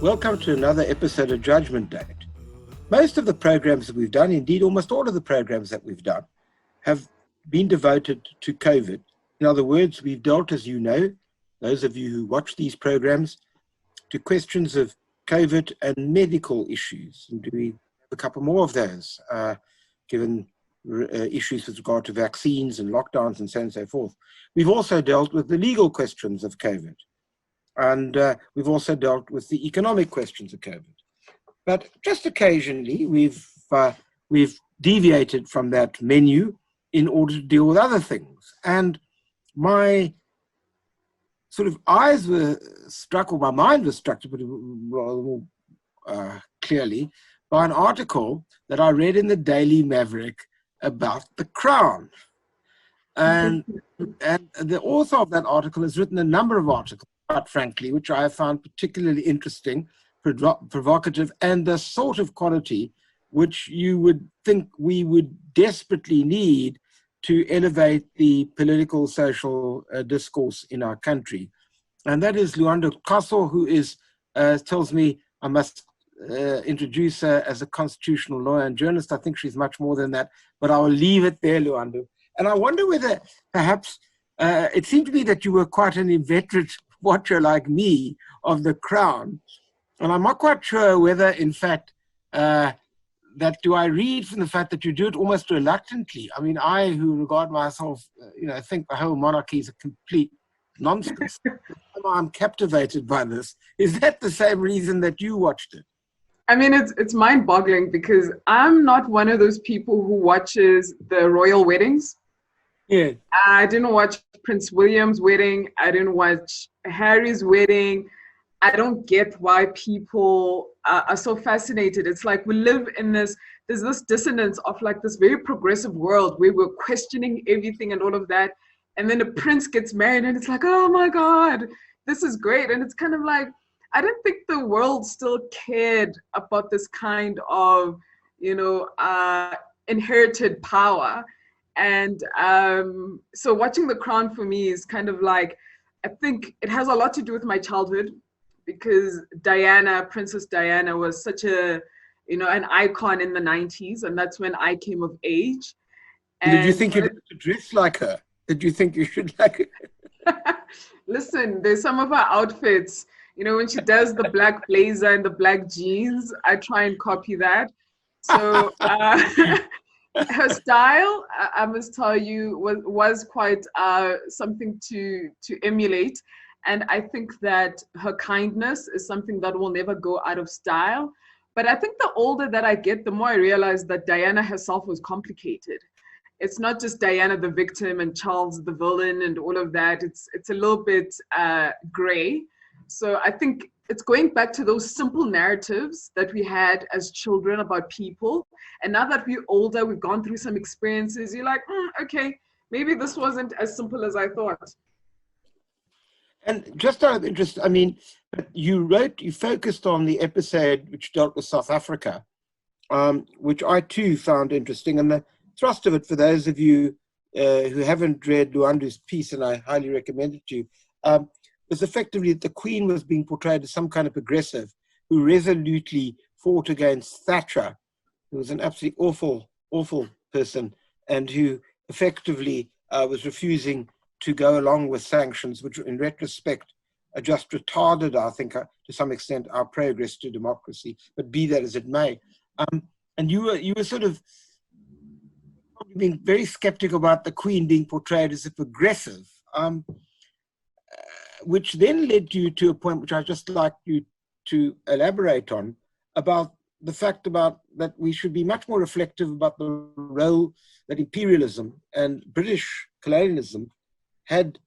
Welcome to another episode of Judgment Date. Most of the programs that we've done, indeed almost all of the programs that we've done, have been devoted to COVID. In other words, we've dealt, as you know, those of you who watch these programs, to questions of COVID and medical issues. And do we have a couple more of those, given issues with regard to vaccines and lockdowns and so on and so forth. We've also dealt with the legal questions of COVID. And we've also dealt with the economic questions of COVID. But just occasionally, we've deviated from that menu in order to deal with other things. And my sort of eyes were struck, or my mind was struck, to put it rather more clearly, by an article that I read in the Daily Maverick about the Crown. And the author of that article has written a number of articles, quite frankly, which I have found particularly interesting, provocative, and the sort of quality which you would think we would desperately need to elevate the political, social discourse in our country. And that is Lwando Xaso, who is, tells me I must introduce her as a constitutional lawyer and journalist. I think she's much more than that, but I will leave it there, Lwando. And I wonder whether perhaps it seemed to me that you were quite an inveterate watcher like me of The Crown. And I'm not quite sure whether, in fact, that do I read from the fact that you do it almost reluctantly? I mean, I, who regard myself, think the whole monarchy is a complete nonsense. I'm captivated by this. Is that the same reason that you watched it? I mean, it's mind-boggling because I'm not one of those people who watches the royal weddings. Yeah. I didn't watch Prince William's wedding. I didn't watch Harry's wedding. I don't get why people are so fascinated. It's like we live in there's this dissonance of like this very progressive world where we're questioning everything and all of that. And then a prince gets married and it's like, oh my God, this is great. And it's kind of like, I don't think the world still cared about this kind of, inherited power. And so watching The Crown for me is kind of like, I think it has a lot to do with my childhood because Princess Diana was such an icon in the 90s. And that's when I came of age. And did you think you'd dress like her? Did you think you should like her? Listen, there's some of her outfits, when she does the black blazer and the black jeans, I try and copy that. So her style, I must tell you, was quite something to emulate. And I think that her kindness is something that will never go out of style. But I think the older that I get, the more I realize that Diana herself was complicated. It's not just Diana the victim and Charles the villain and all of that. It's a little bit gray. So I think it's going back to those simple narratives that we had as children about people. And now that we're older, we've gone through some experiences. You're like, okay, maybe this wasn't as simple as I thought. And just out of interest, I mean, you focused on the episode which dealt with South Africa, which I too found interesting. And the thrust of it, for those of you who haven't read Lwando's piece, and I highly recommend it to you, was effectively that the Queen was being portrayed as some kind of progressive who resolutely fought against Thatcher, who was an absolutely awful, awful person, and who effectively was refusing to go along with sanctions, which in retrospect are just retarded, I think, to some extent, our progress to democracy, but be that as it may. And you were sort of being very skeptical about the Queen being portrayed as a progressive, which then led you to a point which I'd just like you to elaborate on, about the fact about that we should be much more reflective about the role that imperialism and British colonialism had,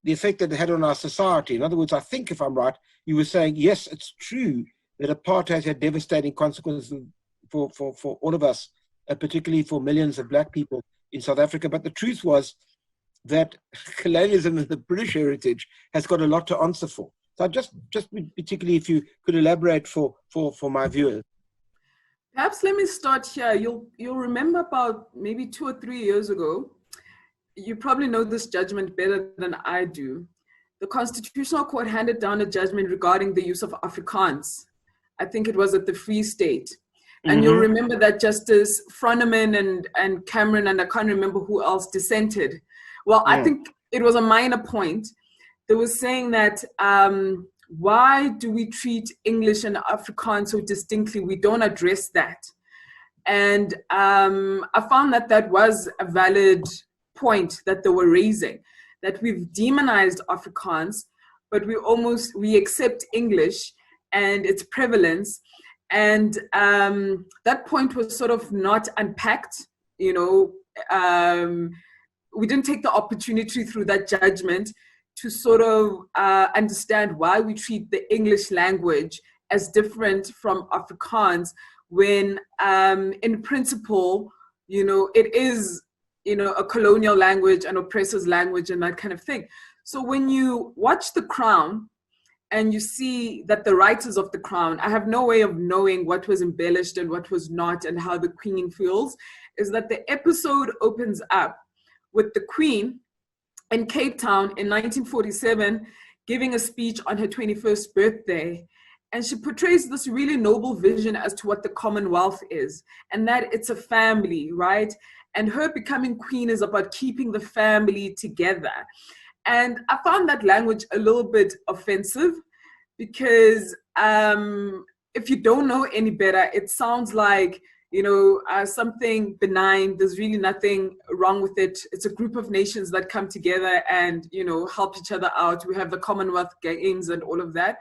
the effect that it had on our society. In other words, I think, if I'm right, you were saying, yes, it's true that apartheid had devastating consequences for all of us, particularly for millions of black people in South Africa. But the truth was that colonialism and the British heritage has got a lot to answer for. So just particularly if you could elaborate for my viewers. Perhaps let me start here. You'll remember about maybe 2 or 3 years ago, you probably know this judgment better than I do. The Constitutional Court handed down a judgment regarding the use of Afrikaans I think it was at the Free State. And you'll remember that Justice Froneman and Cameron, and I can't remember who else, dissented. Well, I think it was a minor point. They were saying that why do we treat English and Afrikaans so distinctly? We don't address that. And I found that that was a valid point that they were raising, that we've demonized Afrikaans, but we accept English and its prevalence. And that point was sort of not unpacked, you know. We didn't take the opportunity through that judgment to sort of understand why we treat the English language as different from Afrikaans, when in principle, you know, it is, you know, a colonial language, an oppressor's language, and that kind of thing. So when you watch The Crown and you see that the writers of The Crown, I have no way of knowing what was embellished and what was not and how the Queen feels, is that the episode opens up with the Queen in Cape Town in 1947 giving a speech on her 21st birthday. And she portrays this really noble vision as to what the Commonwealth is, and that it's a family, right? And her becoming queen is about keeping the family together. And I found that language a little bit offensive because if you don't know any better, it sounds like, you know, something benign. There's really nothing wrong with it. It's a group of nations that come together and, you know, help each other out. We have the Commonwealth Games and all of that.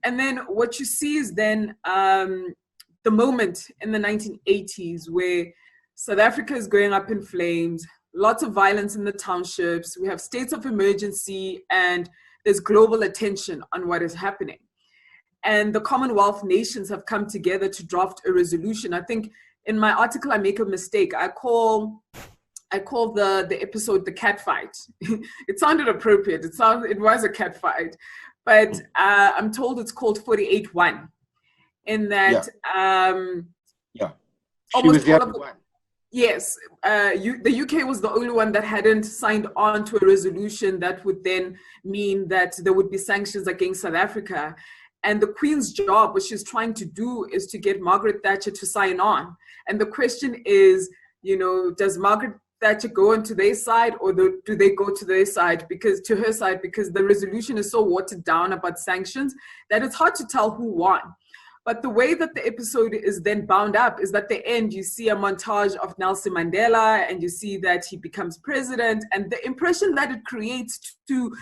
And then what you see is then the moment in the 1980s where South Africa is going up in flames, lots of violence in the townships, we have states of emergency, and there's global attention on what is happening. And the Commonwealth nations have come together to draft a resolution. I think in my article, I make a mistake. I call the episode the cat fight. It sounded appropriate. It was a cat fight. But I'm told it's called 48-1, in that almost all of the, yes, the UK was the only one that hadn't signed on to a resolution that would then mean that there would be sanctions against South Africa. And the Queen's job, what she's trying to do, is to get Margaret Thatcher to sign on. And the question is, you know, does Margaret Thatcher go onto their side, or do they go to their side, to her side, because the resolution is so watered down about sanctions that it's hard to tell who won. But the way that the episode is then bound up is that at the end you see a montage of Nelson Mandela, and you see that he becomes president, and the impression that it creates to,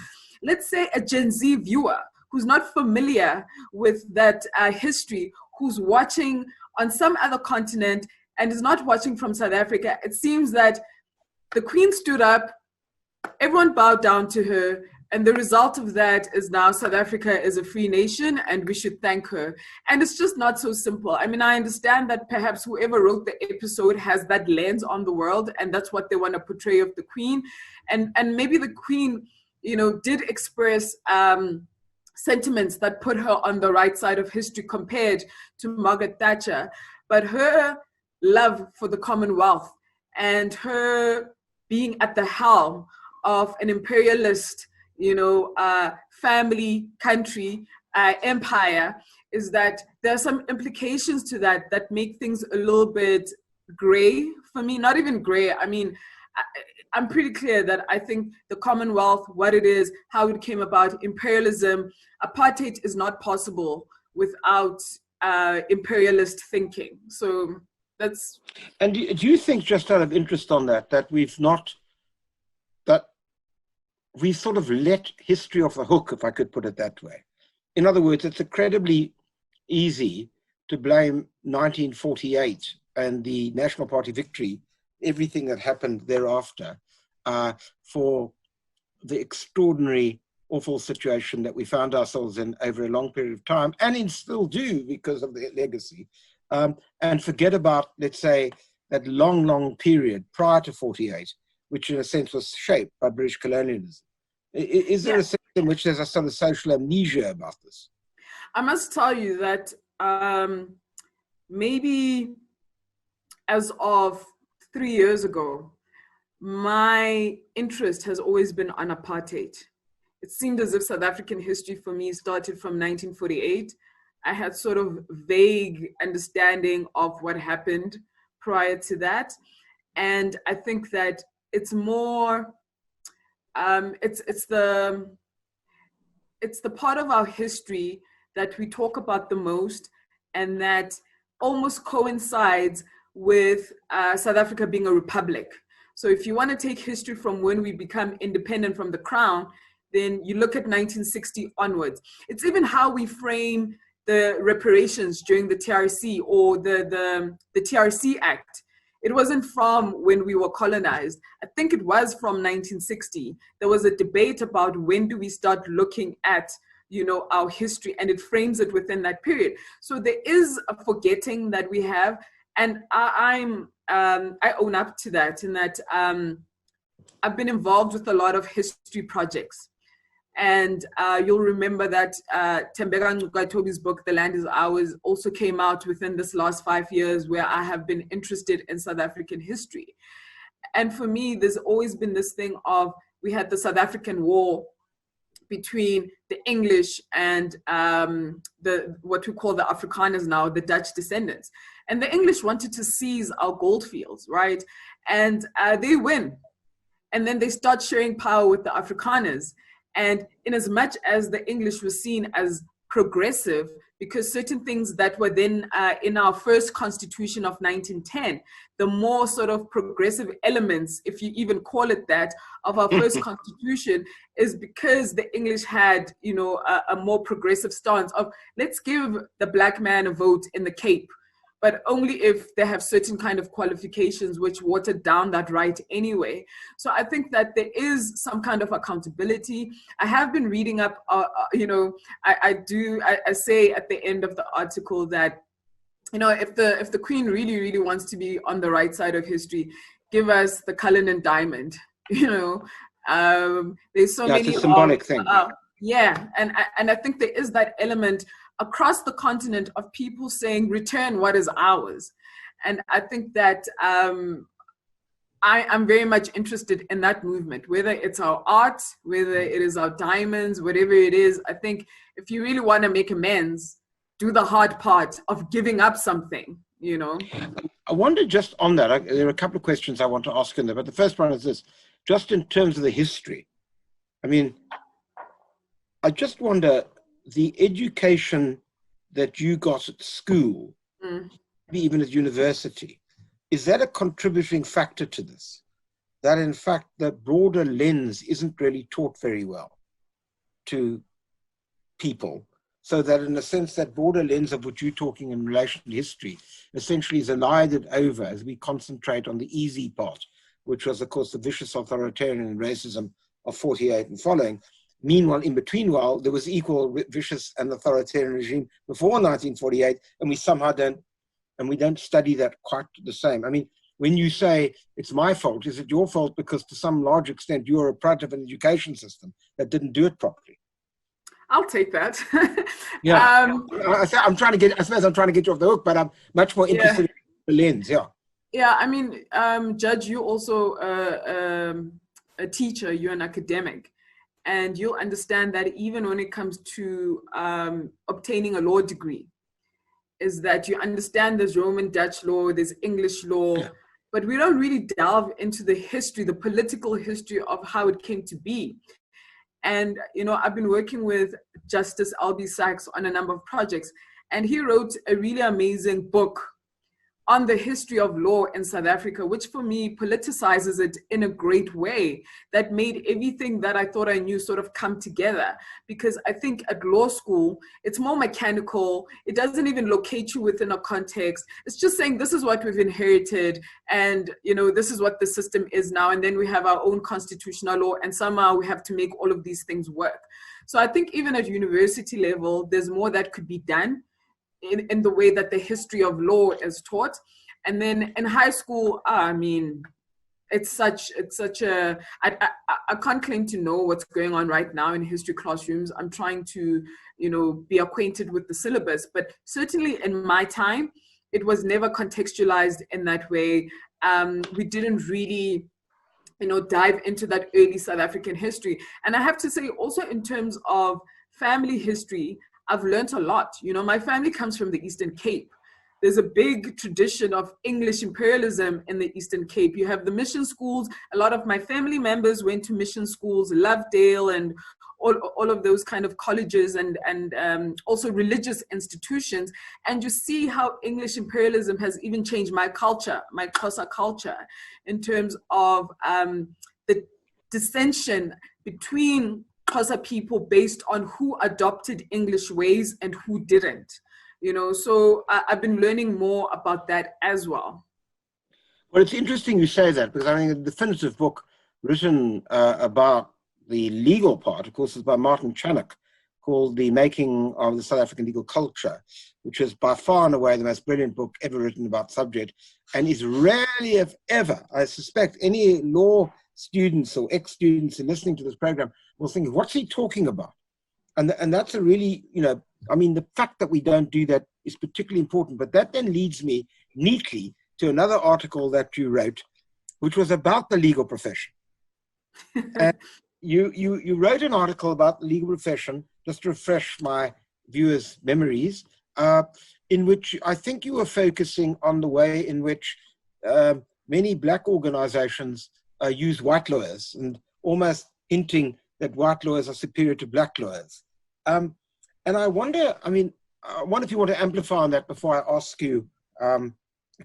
let's say, a Gen Z viewer who's not familiar with that history, who's watching on some other continent and is not watching from South Africa, it seems that the Queen stood up, everyone bowed down to her, and the result of that is now South Africa is a free nation and we should thank her. And it's just not so simple. I mean, I understand that perhaps whoever wrote the episode has that lens on the world, and that's what they want to portray of the Queen. And maybe the Queen, you know, did express sentiments that put her on the right side of history compared to Margaret Thatcher. But her love for the Commonwealth and her being at the helm of an imperialist, you know, family, country, empire, is that there are some implications to that that make things a little bit gray for me. Not even gray. I mean, I'm pretty clear that I think the Commonwealth, what it is, how it came about, imperialism, apartheid is not possible without imperialist thinking. So that's. And do you think, just out of interest on that we've sort of let history off the hook, if I could put it that way? In other words, it's incredibly easy to blame 1948 and the National Party victory, everything that happened thereafter, for the extraordinary, awful situation that we found ourselves in over a long period of time, and still do because of the legacy, and forget about, let's say, that long period prior to 48, which in a sense was shaped by British colonialism. Is there a sense in which there's a sort of social amnesia about this? I must tell you that maybe as of 3 years ago, my interest has always been on apartheid. It seemed as if South African history for me started from 1948 I had sort of vague understanding of what happened prior to that. And I think that it's more, it's the part of our history that we talk about the most, and that almost coincides with South Africa being a republic. So if you want to take history from when we become independent from the crown, then you look at 1960 onwards. It's even how we frame the reparations during the TRC or the TRC Act. It wasn't from when we were colonized. I think it was from 1960. There was a debate about when do we start looking at, our history, and it frames it within that period. So there is a forgetting that we have, and I own up to that, in that I've been involved with a lot of history projects. And you'll remember that Tembeka Ngcukaitobi's book, The Land is Ours, also came out within this last 5 years, where I have been interested in South African history. And for me, there's always been this thing of, we had the South African War between the English and what we call the Afrikaners now, the Dutch descendants. And the English wanted to seize our gold fields, right? And they win. And then they start sharing power with the Afrikaners. And in as much as the English was seen as progressive, because certain things that were then in our first constitution of 1910, the more sort of progressive elements, if you even call it that, of our first constitution, is because the English had, a more progressive stance of, let's give the black man a vote in the Cape, but only if they have certain kind of qualifications which watered down that right anyway. So I think that there is some kind of accountability. I have been reading up, I say at the end of the article that, if the Queen really, really wants to be on the right side of history, give us the Cullinan diamond, there's so many. It's a symbolic thing. Yeah, and I think there is that element across the continent of people saying, return what is ours. And I think that I'm very much interested in that movement, whether it's our art, whether it is our diamonds, whatever it is. I think if you really want to make amends, do the hard part of giving up something, I wonder, just on that, there are a couple of questions I want to ask in there, but the first one is this, just in terms of the history. I mean, I just wonder, the education that you got at school, maybe even at university, is that a contributing factor to this? That in fact, the broader lens isn't really taught very well to people, so that in a sense, that broader lens of what you're talking in relation to history essentially is elided over as we concentrate on the easy part, which was, of course, the vicious authoritarian racism of 48 and following. Meanwhile, in between, while there was equal vicious and authoritarian regime before 1948, and we somehow don't study that quite the same. I mean, when you say it's my fault, is it your fault because to some large extent you're a product of an education system that didn't do it properly? I'll take that. Yeah, I'm trying to get you off the hook, but I'm much more interested in the lens. Yeah. Yeah, I mean, Judge, you're also a teacher, you're an academic. And you'll understand that even when it comes to obtaining a law degree, is that you understand there's Roman Dutch law, there's English law, but we don't really delve into the history, the political history of how it came to be. And, I've been working with Justice Albie Sachs on a number of projects, and he wrote a really amazing book on the history of law in South Africa, which for me politicizes it in a great way that made everything that I thought I knew sort of come together. Because I think at law school, it's more mechanical. It doesn't even locate you within a context. It's just saying, this is what we've inherited, and this is what the system is now. And then we have our own constitutional law, and somehow we have to make all of these things work. So I think even at university level, there's more that could be done in the way that the history of law is taught. And then in high school, I mean, I can't claim to know what's going on right now in history classrooms. I'm trying to, be acquainted with the syllabus, but certainly in my time, it was never contextualized in that way. We didn't really, dive into that early South African history. And I have to say also in terms of family history, I've learned a lot. You know, my family comes from the Eastern Cape. There's a big tradition of English imperialism in the Eastern Cape. You have the mission schools. A lot of my family members went to mission schools, Lovedale and all of those kind of colleges and also religious institutions. And you see how English imperialism has even changed my culture, my Xhosa culture, in terms of the dissension between Xhosa people based on who adopted English ways and who didn't. You know, so I've been learning more about that as well. Well, it's interesting you say that, because I think a definitive book written about the legal part, of course, is by Martin Channock, called The Making of the South African Legal Culture, which is by far and away the most brilliant book ever written about the subject, and is rarely, if ever, I suspect any law students or ex-students listening to this program will think, what's he talking about? And that's a really, you know, I mean, the fact that we don't do that is particularly important, but that then leads me neatly to another article that you wrote, which was about the legal profession. And you wrote an article about the legal profession, just to refresh my viewers' memories, in which I think you were focusing on the way in which many black organizations use white lawyers, and almost hinting that white lawyers are superior to black lawyers. And I wonder, I mean, I wonder if you want to amplify on that before I ask you a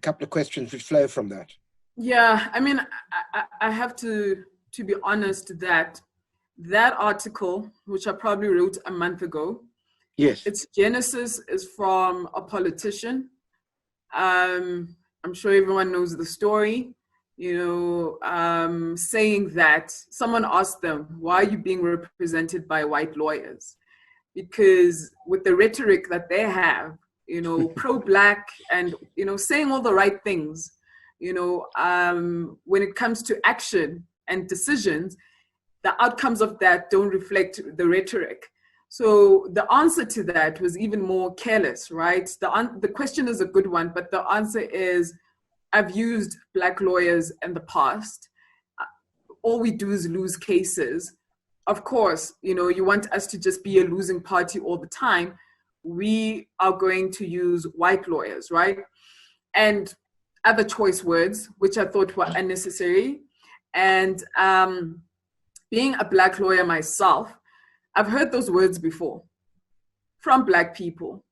couple of questions which flow from that. Yeah, I mean, I have to be honest that article, which I probably wrote a month ago, yes, its genesis is from a politician. I'm sure everyone knows the story, you know, saying that someone asked them, why are you being represented by white lawyers? Because with the rhetoric that they have, you know, pro-black and, you know, saying all the right things, you know, when it comes to action and decisions, the outcomes of that don't reflect the rhetoric. So the answer to that was even more careless, right? The question is a good one, but the answer is, I've used black lawyers in the past. All we do is lose cases. Of course, you know, you want us to just be a losing party all the time. We are going to use white lawyers, right? And other choice words, which I thought were unnecessary. And being a black lawyer myself, I've heard those words before from black people.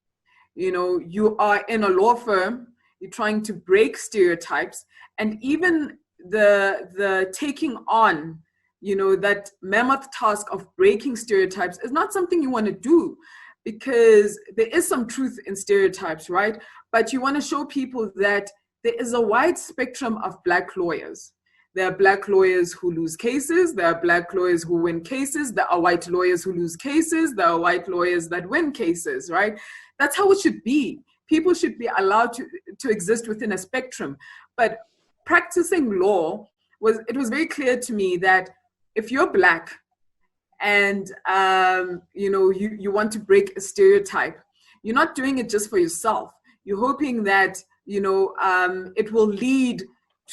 You know, you are in a law firm, you're trying to break stereotypes, and even the taking on, you know, that mammoth task of breaking stereotypes is not something you want to do, because there is some truth in stereotypes, right? But you want to show people that there is a wide spectrum of black lawyers. There are black lawyers who lose cases. There are black lawyers who win cases. There are white lawyers who lose cases. There are white lawyers that win cases, right? That's how it should be. People should be allowed to exist within a spectrum. But practicing law, it was very clear to me that if you're black and you know, you want to break a stereotype, you're not doing it just for yourself. You're hoping that, you know, it will lead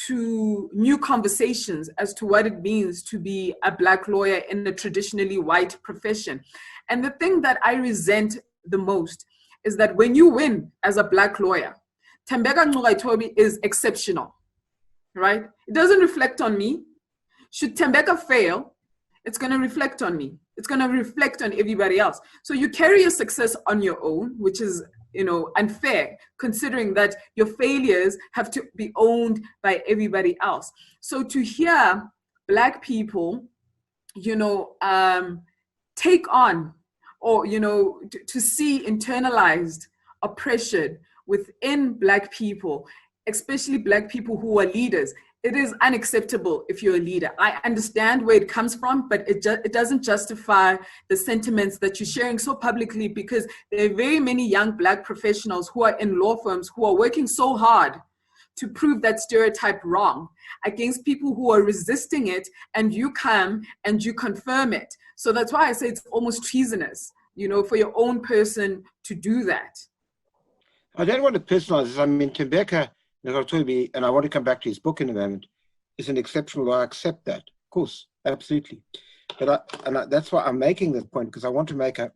to new conversations as to what it means to be a black lawyer in a traditionally white profession. And the thing that I resent the most is that when you win as a black lawyer, Tembeka Ngcukaitobi is exceptional, right? It doesn't reflect on me. Should Tembeka fail, it's going to reflect on me. It's going to reflect on everybody else. So you carry your success on your own, which is, you know, unfair, considering that your failures have to be owned by everybody else. So to hear black people, you know, take on, or, you know, to see internalized oppression within black people, especially black people who are leaders, it is unacceptable if you're a leader. I understand where it comes from, but it doesn't justify the sentiments that you're sharing so publicly, because there are very many young black professionals who are in law firms who are working so hard to prove that stereotype wrong against people who are resisting it, and you come and you confirm it. So that's why I say it's almost treasonous, you know, for your own person to do that. I don't want to personalize this. I mean, Tembeka Ngcukaitobi, and I want to come back to his book in a moment, is an exceptional. I accept that, of course, absolutely. But that's why I'm making this point, because I want to make a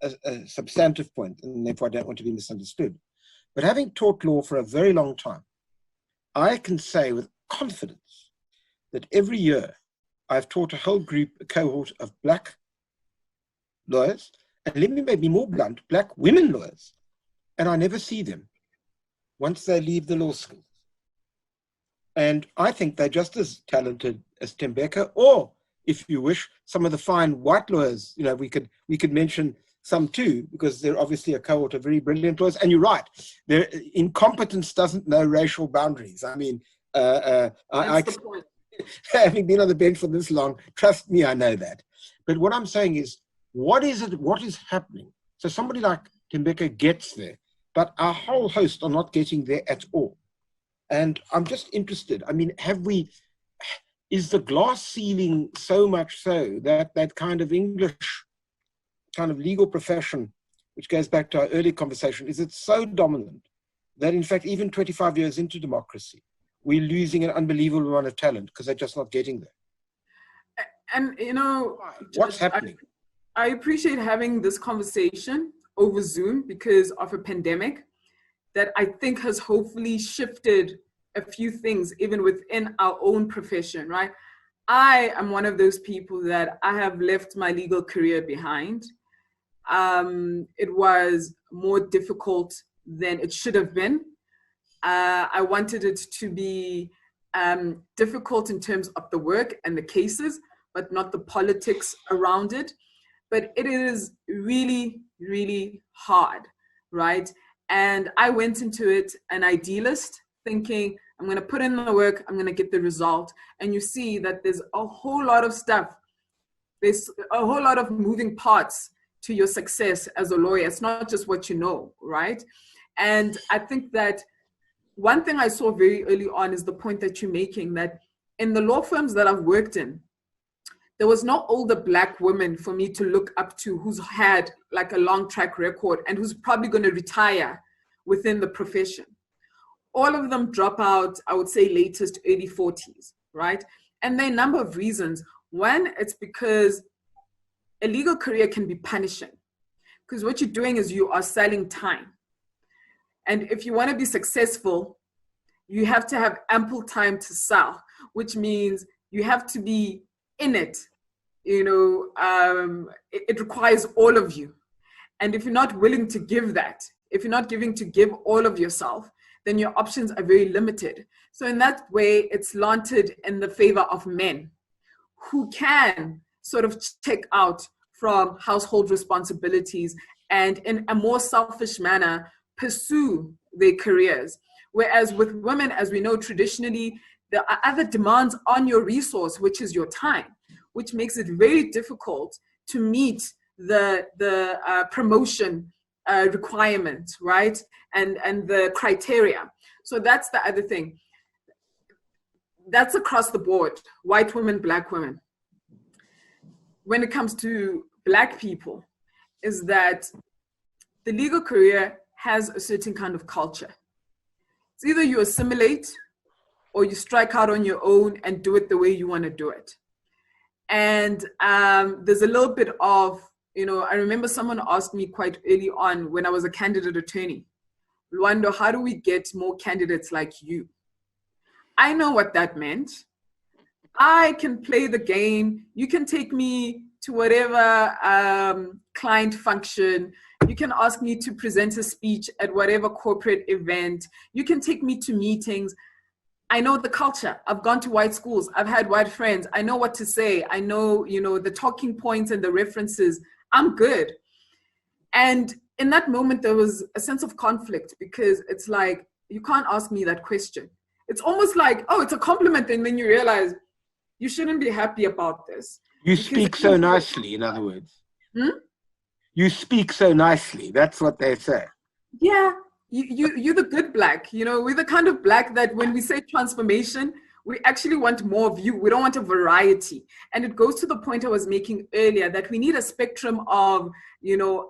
a substantive point, and therefore I don't want to be misunderstood. But having taught law for a very long time, I can say with confidence that every year I've taught a whole group, a cohort of black lawyers, and let me be more blunt, black women lawyers, and I never see them once they leave the law school. And I think they're just as talented as Tembeka, or if you wish, some of the fine white lawyers. You know, we could mention some too, because they're obviously a cohort of very brilliant lawyers. And you're right, their incompetence doesn't know racial boundaries. I mean, having been on the bench for this long, trust me, I know that. But what I'm saying is, what is happening? So somebody like Tembeka gets there, but our whole host are not getting there at all. And I'm just interested, I mean, is the glass ceiling so much so that that kind of English, kind of legal profession, which goes back to our earlier conversation, is it so dominant that in fact, even 25 years into democracy, we're losing an unbelievable amount of talent because they're just not getting there? And, you know, what's happening? I appreciate having this conversation over Zoom because of a pandemic that I think has hopefully shifted a few things even within our own profession, right? I am one of those people that I have left my legal career behind. It was more difficult than it should have been. I wanted it to be difficult in terms of the work and the cases, but not the politics around it. But it is really, really hard, right? And I went into it an idealist, thinking, I'm going to put in the work, I'm going to get the result. And you see that there's a whole lot of stuff. There's a whole lot of moving parts to your success as a lawyer. It's not just what you know, right? And I think that one thing I saw very early on is the point that you're making, that in the law firms that I've worked in, there was no older black woman for me to look up to who's had like a long track record and who's probably going to retire within the profession. All of them drop out, I would say latest early 40s, right? And there are a number of reasons. One, it's because a legal career can be punishing, because what you're doing is you are selling time. And if you want to be successful, you have to have ample time to sell, which means you have to be in it. You know, it requires all of you. And if you're not willing to give that, if you're not willing to give all of yourself, then your options are very limited. So in that way, it's slanted in the favor of men who can sort of check out from household responsibilities and in a more selfish manner pursue their careers. Whereas with women, as we know traditionally, there are other demands on your resource, which is your time, which makes it very difficult to meet the promotion requirements, right? And the criteria. So that's the other thing. That's across the board, white women, black women. When it comes to black people, is that the legal career has a certain kind of culture. It's either you assimilate or you strike out on your own and do it the way you want to do it. And there's a little bit of, you know, I remember someone asked me quite early on when I was a candidate attorney, Lwando, how do we get more candidates like you? I know what that meant. I can play the game. You can take me to whatever client function. You can ask me to present a speech at whatever corporate event. You can take me to meetings. I know the culture. I've gone to white schools. I've had white friends. I know what to say. I know, you know, the talking points and the references. I'm good. And in that moment, there was a sense of conflict because it's like, you can't ask me that question. It's almost like, oh, it's a compliment. And then you realize you shouldn't be happy about this. You speak so nicely, in other words. You speak so nicely. That's what they say. Yeah. You're the good black. You know, we're the kind of black that when we say transformation, we actually want more of you. We don't want a variety. And it goes to the point I was making earlier that we need a spectrum of, you know,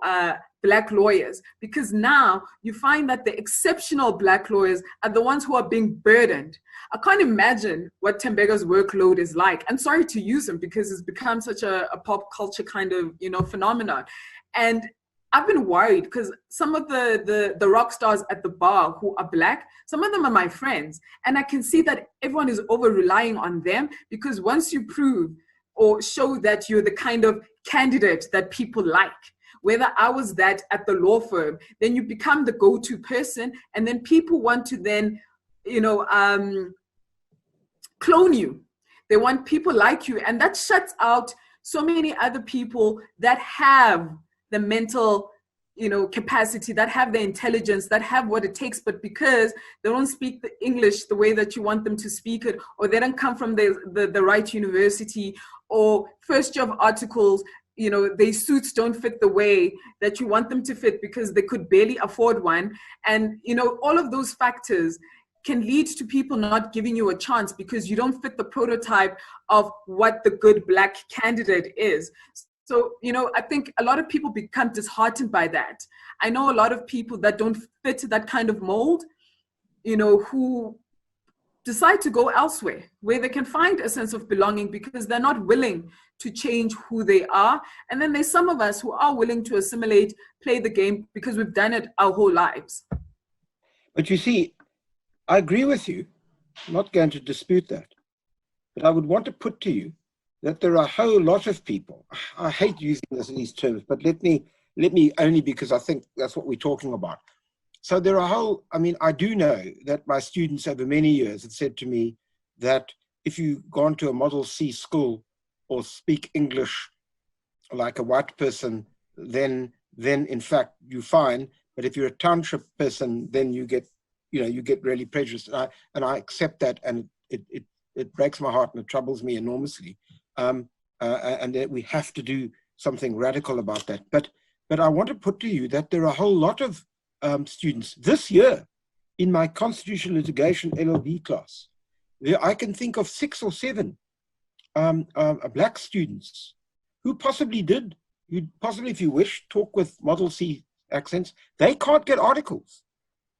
black lawyers, because now you find that the exceptional black lawyers are the ones who are being burdened. I can't imagine what Tembeka's workload is like. I'm sorry to use him because it's become such a pop culture kind of, you know, phenomenon. And I've been worried because some of the rock stars at the bar who are Black, some of them are my friends. And I can see that everyone is over relying on them, because once you prove or show that you're the kind of candidate that people like, whether I was that at the law firm, then you become the go-to person. And then people want to then, clone you. They want people like you. And that shuts out so many other people that have the mental, capacity, that have the intelligence, that have what it takes, but because they don't speak the English the way that you want them to speak it, or they don't come from the right university, or first job articles, their suits don't fit the way that you want them to fit because they could barely afford one. And, all of those factors can lead to people not giving you a chance because you don't fit the prototype of what the good Black candidate is. So, I think a lot of people become disheartened by that. I know a lot of people that don't fit that kind of mold, who decide to go elsewhere where they can find a sense of belonging because they're not willing to change who they are. And then there's some of us who are willing to assimilate, play the game because we've done it our whole lives. But you see, I agree with you. I'm not going to dispute that. But I would want to put to you that there are a whole lot of people. I hate using these terms, but let me only because I think that's what we're talking about. So there are I do know that my students over many years have said to me that if you've gone to a Model C school or speak English like a white person, then in fact you're fine. But if you're a township person, then you get really prejudiced. And I accept that, and it breaks my heart and it troubles me enormously. And that we have to do something radical about that. But I want to put to you that there are a whole lot of students this year in my constitutional litigation LLB class. I can think of 6 or 7 Black students who possibly, if you wish, talk with Model C accents. They can't get articles.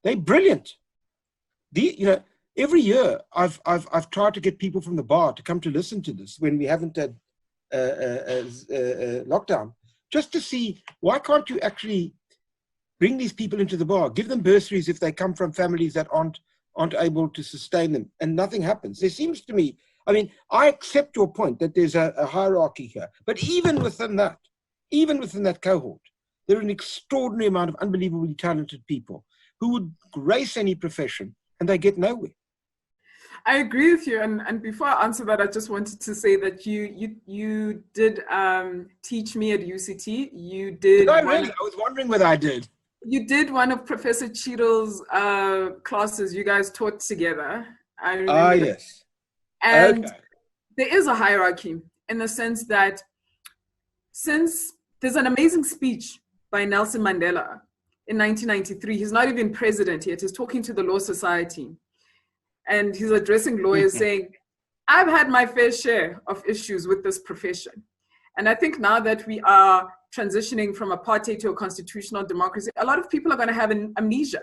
They're brilliant. Every year I've tried to get people from the bar to come to listen to this when we haven't had lockdown, just to see why can't you actually bring these people into the bar, give them bursaries if they come from families that aren't able to sustain them, and nothing happens. There seems to me, I accept your point that there's a hierarchy here, but even within that cohort, there are an extraordinary amount of unbelievably talented people who would grace any profession, and they get nowhere. I agree with you. And before I answer that, I just wanted to say that you did teach me at UCT. You did. Did I really? I was wondering whether I did. You did one of Professor Cheadle's classes. You guys taught together. I remember. Ah, yes. And okay. There is a hierarchy in the sense that since there's an amazing speech by Nelson Mandela in 1993, he's not even president yet. He's talking to the Law Society. And he's addressing lawyers saying, I've had my fair share of issues with this profession. And I think now that we are transitioning from apartheid to a constitutional democracy, a lot of people are going to have an amnesia.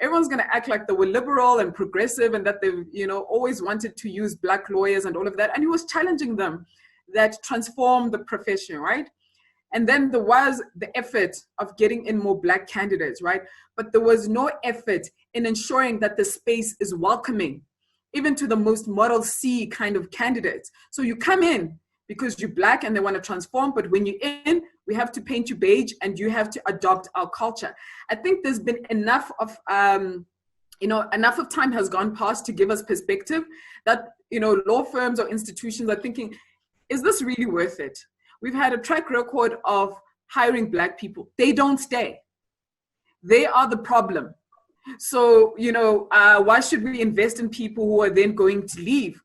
Everyone's going to act like they were liberal and progressive and that they've, always wanted to use Black lawyers and all of that. And he was challenging them that transform the profession, right? And then there was the effort of getting in more Black candidates, right? But there was no effort in ensuring that the space is welcoming, even to the most Model C kind of candidates. So you come in because you're Black and they want to transform, but when you're in, we have to paint you beige and you have to adopt our culture. I think there's been enough of, enough of time has gone past to give us perspective that, law firms or institutions are thinking, is this really worth it? We've had a track record of hiring Black people. They don't stay. They are the problem. So, why should we invest in people who are then going to leave?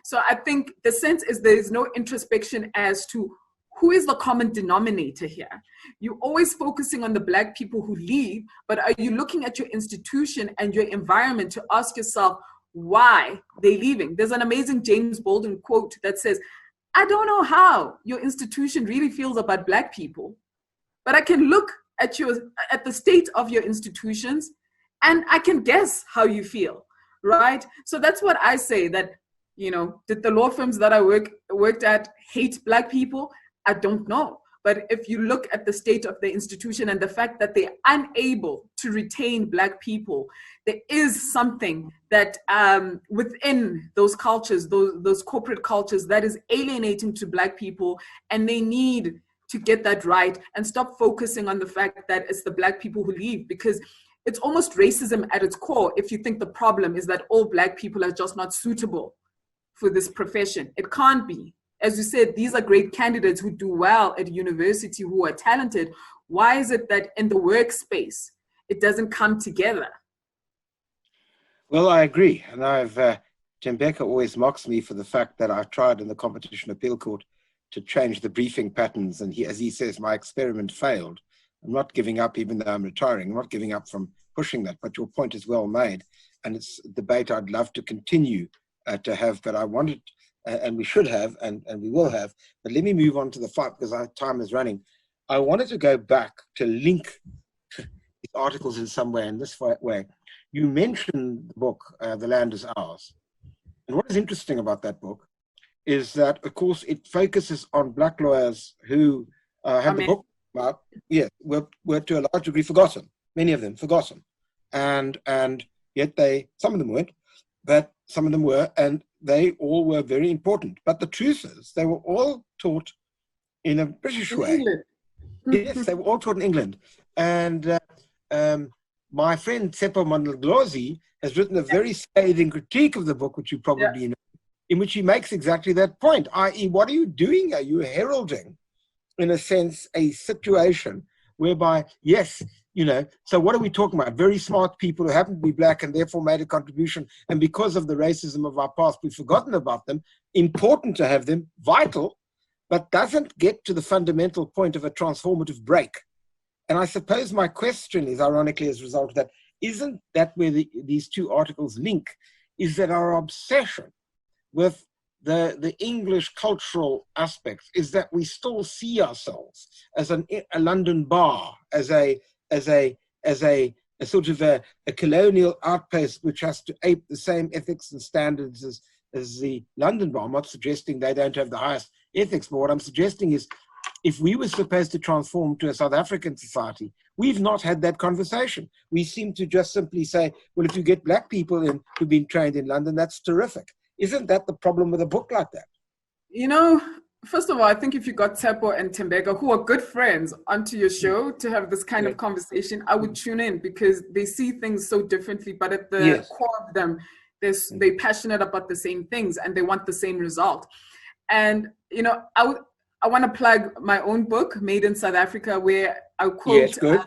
So I think the sense is there is no introspection as to who is the common denominator here. You're always focusing on the Black people who leave, but are you looking at your institution and your environment to ask yourself why they're leaving? There's an amazing James Baldwin quote that says, I don't know how your institution really feels about Black people, but I can look at the state of your institutions and I can guess how you feel, right? So that's what I say, that, did the law firms that I worked at hate Black people? I don't know. But if you look at the state of the institution and the fact that they're unable to retain Black people, there is something that within those cultures, those corporate cultures, that is alienating to Black people, and they need to get that right and stop focusing on the fact that it's the Black people who leave, because it's almost racism at its core if you think the problem is that all Black people are just not suitable for this profession. It can't be. As you said, these are great candidates who do well at university, who are talented. Why is it that in the workspace, it doesn't come together? Well, I agree. And Tembeka always mocks me for the fact that I tried in the Competition Appeal Court to change the briefing patterns. And as he says, my experiment failed. I'm not giving up, even though I'm retiring. I'm not giving up from pushing that, but your point is well made. And it's a debate I'd love to continue to have, but I wanted, and we should have, and we will have. But let me move on to the fight because our time is running. I wanted to go back to link these articles in some way, in this way. You mentioned the book, The Land Is Ours. And what is interesting about that book is that, of course, it focuses on Black lawyers who had the book, were to a large degree forgotten, many of them forgotten. And yet some of them weren't, but some of them were, and they all were very important. But the truth is, they were all taught in a British way. England. Yes, they were all taught in England. And my friend Tsepo Mandlaglozi has written a very scathing critique of the book, which you probably know, in which he makes exactly that point, i.e., what are you doing? Are you heralding, in a sense, a situation whereby, yes, you know, so what are we talking about? Very smart people who happen to be Black and therefore made a contribution. And because of the racism of our past, we've forgotten about them. Important to have them, vital, but doesn't get to the fundamental point of a transformative break. And I suppose my question is, ironically, as a result of that, isn't that where these two articles link? Is that our obsession with the English cultural aspects is that we still see ourselves as a London bar, as a sort of a colonial outpost which has to ape the same ethics and standards as the London bar. I'm not suggesting they don't have the highest ethics, but what I'm suggesting is if we were supposed to transform to a South African society, we've not had that conversation. We seem to just simply say, well, if you get Black people in who've been trained in London, that's terrific. Isn't that the problem with a book like that? You know, first of all, I think if you got Tsepo and Tembeka, who are good friends, onto your show to have this kind of conversation, I would tune in because they see things so differently, but at the core of them, they're passionate about the same things and they want the same result. And, you know, I want to plug my own book, Made in South Africa, where I quote a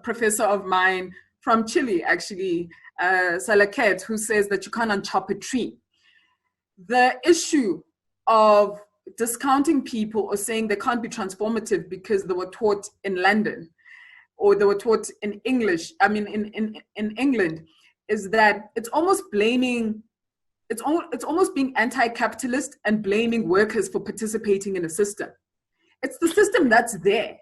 professor of mine from Chile, actually, Salaket, who says that you can't unchop a tree. The issue of discounting people or saying they can't be transformative because they were taught in London or they were taught in English, in England, is that it's almost blaming, it's almost being anti-capitalist and blaming workers for participating in a system. It's the system that's there.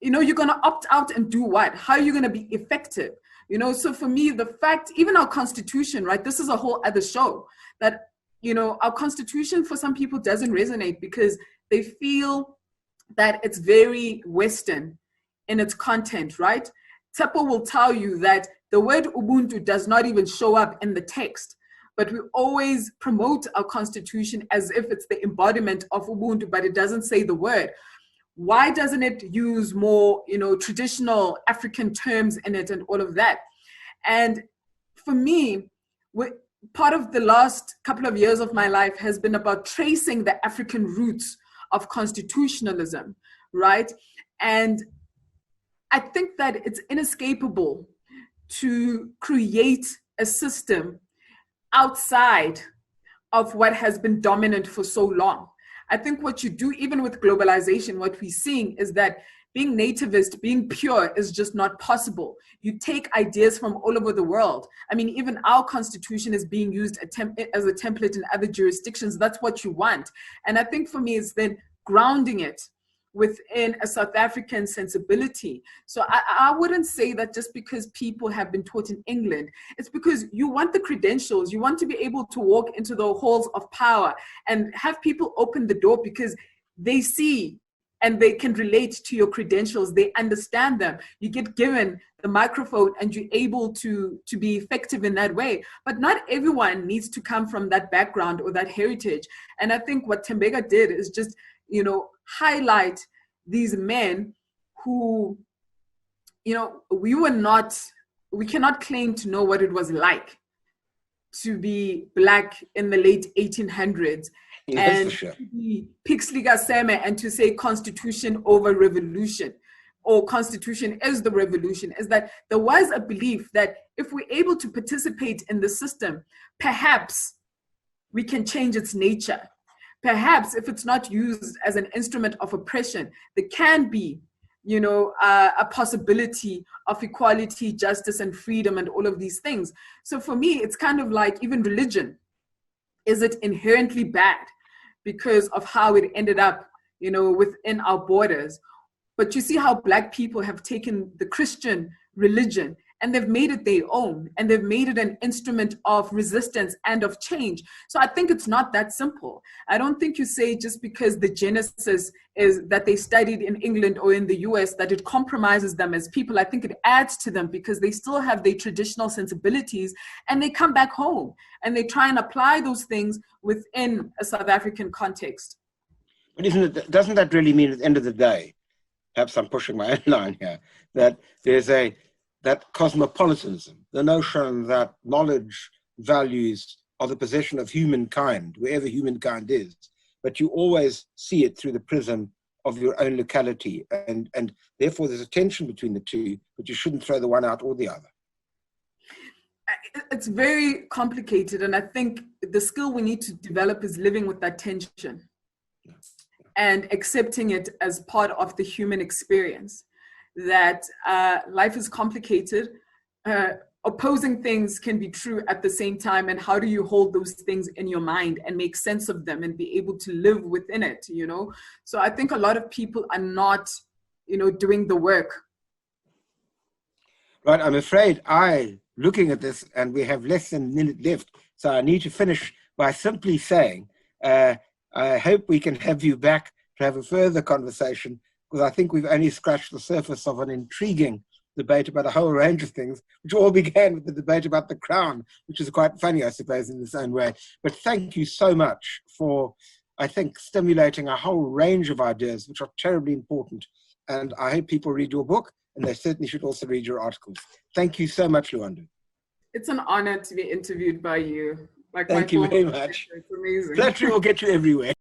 You know, you're going to opt out and do what? How are you going to be effective? You know, so for me, the fact, even our constitution, right? This is a whole other show that, you know, our constitution for some people doesn't resonate because they feel that it's very Western in its content, right? Tsepo will tell you that the word Ubuntu does not even show up in the text, but we always promote our constitution as if it's the embodiment of Ubuntu, but it doesn't say the word. Why doesn't it use more, you know, traditional African terms in it and all of that? And for me, part of the last couple of years of my life has been about tracing the African roots of constitutionalism, right? And I think that it's inescapable to create a system outside of what has been dominant for so long. I think what you do, even with globalization, what we're seeing is that being nativist, being pure is just not possible. You take ideas from all over the world. I mean, even our constitution is being used as a template in other jurisdictions. That's what you want. And I think for me, it's then grounding it within a South African sensibility. So I wouldn't say that just because people have been taught in England, it's because you want the credentials, you want to be able to walk into the halls of power and have people open the door because they see and they can relate to your credentials. They understand them. You get given the microphone and you're able to be effective in that way. But not everyone needs to come from that background or that heritage. And I think what Thembeka did is just, highlight these men who, we cannot claim to know what it was like to be Black in the late 1800s. Yes, And for sure. to be Pixliga Seme and to say constitution over revolution, or constitution is the revolution, is that there was a belief that if we're able to participate in the system, perhaps we can change its nature. Perhaps if it's not used as an instrument of oppression, there can be, a possibility of equality, justice, and freedom, and all of these things. So for me, it's kind of like even religion. Is it inherently bad because of how it ended up, within our borders? But you see how Black people have taken the Christian religion and they've made it their own, and they've made it an instrument of resistance and of change. So I think it's not that simple. I don't think you say just because the Genesis is that they studied in England or in the US that it compromises them as people. I think it adds to them because they still have their traditional sensibilities, and they come back home and they try and apply those things within a South African context. But doesn't that really mean at the end of the day, perhaps I'm pushing my own line here, that there's that cosmopolitanism, the notion that knowledge, values are the possession of humankind, wherever humankind is, but you always see it through the prism of your own locality, and therefore there's a tension between the two, but you shouldn't throw the one out or the other. It's very complicated, and I think the skill we need to develop is living with that tension and accepting it as part of the human experience, that life is complicated. Opposing things can be true at the same time, and how do you hold those things in your mind and make sense of them and be able to live within it, So I think a lot of people are not, doing the work. Right, I'm afraid looking at this, and we have less than a minute left, so I need to finish by simply saying, I hope we can have you back to have a further conversation, because I think we've only scratched the surface of an intriguing debate about a whole range of things, which all began with the debate about the crown, which is quite funny, I suppose, in its own way. But thank you so much for, I think, stimulating a whole range of ideas, which are terribly important. And I hope people read your book, and they certainly should also read your articles. Thank you so much, Lwando. It's an honor to be interviewed by you. Thank you very much. It's amazing. Flattery will get you everywhere.